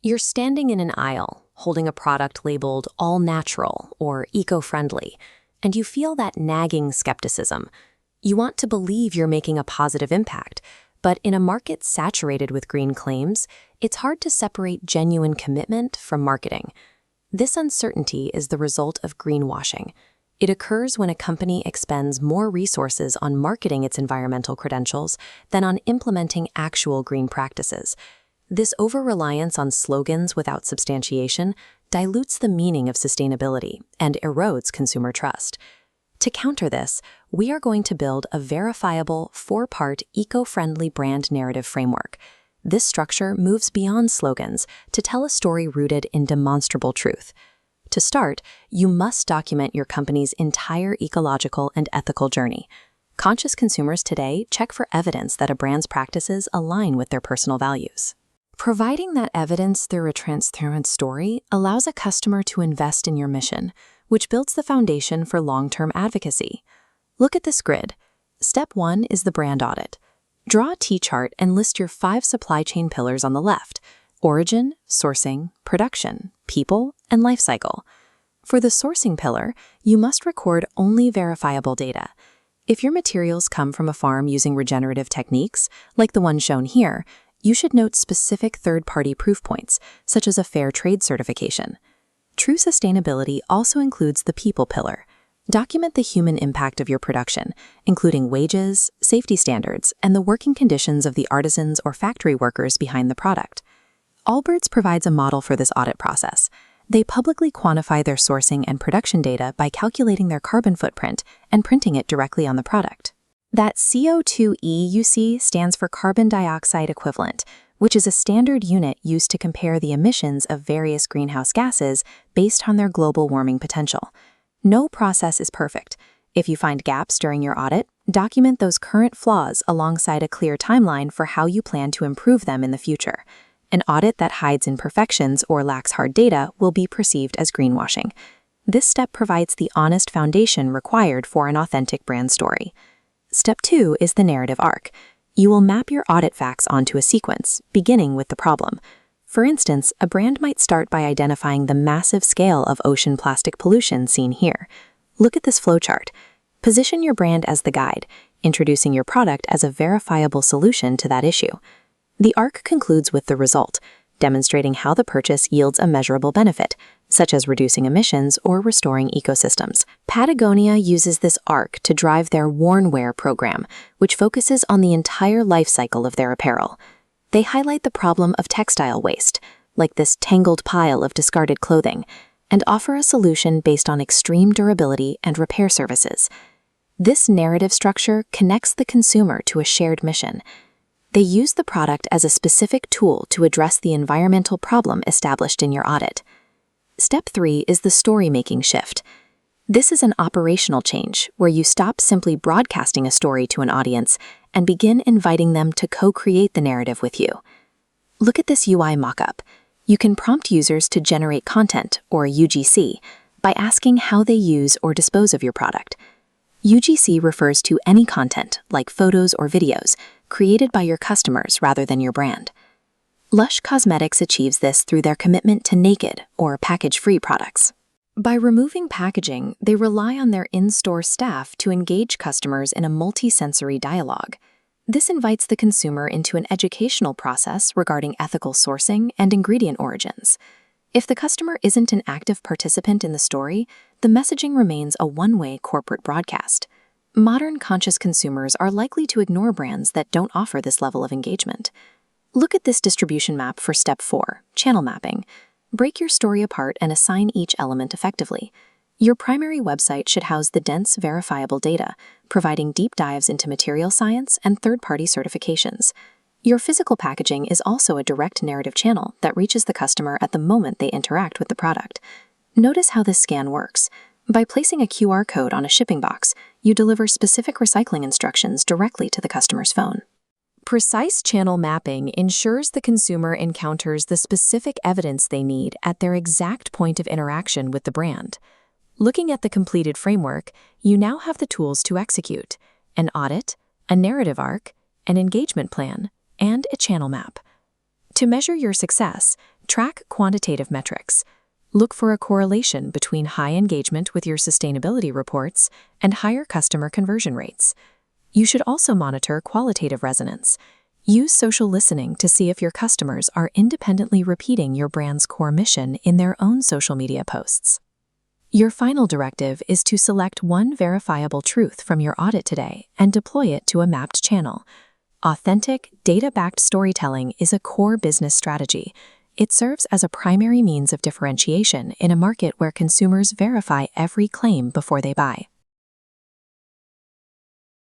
You're standing in an aisle, holding a product labeled all natural or eco-friendly, and you feel that nagging skepticism. You want to believe you're making a positive impact, but in a market saturated with green claims, it's hard to separate genuine commitment from marketing. This uncertainty is the result of greenwashing. It occurs when a company expends more resources on marketing its environmental credentials than on implementing actual green practices. This over-reliance on slogans without substantiation dilutes the meaning of sustainability and erodes consumer trust. To counter this, we are going to build a verifiable, four-part eco-friendly brand narrative framework. This structure moves beyond slogans to tell a story rooted in demonstrable truth. To start, you must document your company's entire ecological and ethical journey. Conscious consumers today check for evidence that a brand's practices align with their personal values. Providing that evidence through a transparent story allows a customer to invest in your mission, which builds the foundation for long-term advocacy. Look at this grid. Step 1 is the brand audit. Draw a T-chart and list your 5 supply chain pillars on the left: origin, sourcing, production, people, and life cycle. For the sourcing pillar, you must record only verifiable data. If your materials come from a farm using regenerative techniques, like the one shown here, you should note specific third-party proof points, such as a fair trade certification. True sustainability also includes the people pillar. Document the human impact of your production, including wages, safety standards, and the working conditions of the artisans or factory workers behind the product. Allbirds provides a model for this audit process. They publicly quantify their sourcing and production data by calculating their carbon footprint and printing it directly on the product. That CO2e you see stands for carbon dioxide equivalent, which is a standard unit used to compare the emissions of various greenhouse gases based on their global warming potential. No process is perfect. If you find gaps during your audit, document those current flaws alongside a clear timeline for how you plan to improve them in the future. An audit that hides imperfections or lacks hard data will be perceived as greenwashing. This step provides the honest foundation required for an authentic brand story. Step 2 is the narrative arc. You will map your audit facts onto a sequence, beginning with the problem. For instance, a brand might start by identifying the massive scale of ocean plastic pollution seen here. Look at this flowchart. Position your brand as the guide, introducing your product as a verifiable solution to that issue. The arc concludes with the result, demonstrating how the purchase yields a measurable benefit, such as reducing emissions or restoring ecosystems. Patagonia uses this arc to drive their Worn Wear program, which focuses on the entire life cycle of their apparel. They highlight the problem of textile waste, like this tangled pile of discarded clothing, and offer a solution based on extreme durability and repair services. This narrative structure connects the consumer to a shared mission. They use the product as a specific tool to address the environmental problem established in your audit. Step 3 is the story-making shift. This is an operational change where you stop simply broadcasting a story to an audience and begin inviting them to co-create the narrative with you. Look at this UI mockup. You can prompt users to generate content, or UGC, by asking how they use or dispose of your product. UGC refers to any content, like photos or videos, created by your customers rather than your brand. Lush Cosmetics achieves this through their commitment to naked or package-free products. By removing packaging, they rely on their in-store staff to engage customers in a multi-sensory dialogue. This invites the consumer into an educational process regarding ethical sourcing and ingredient origins. If the customer isn't an active participant in the story, the messaging remains a one-way corporate broadcast. Modern conscious consumers are likely to ignore brands that don't offer this level of engagement. Look at this distribution map for Step 4, channel mapping. Break your story apart and assign each element effectively. Your primary website should house the dense, verifiable data, providing deep dives into material science and third-party certifications. Your physical packaging is also a direct narrative channel that reaches the customer at the moment they interact with the product. Notice how this scan works. By placing a QR code on a shipping box, you deliver specific recycling instructions directly to the customer's phone. Precise channel mapping ensures the consumer encounters the specific evidence they need at their exact point of interaction with the brand. Looking at the completed framework, you now have the tools to execute: an audit, a narrative arc, an engagement plan, and a channel map. To measure your success, Track quantitative metrics. Look for a correlation between high engagement with your sustainability reports and higher customer conversion rates. You should also monitor qualitative resonance. Use social listening to see if your customers are independently repeating your brand's core mission in their own social media posts. Your final directive is to select one verifiable truth from your audit today and deploy it to a mapped channel. Authentic, data-backed storytelling is a core business strategy. It serves as a primary means of differentiation in a market where consumers verify every claim before they buy.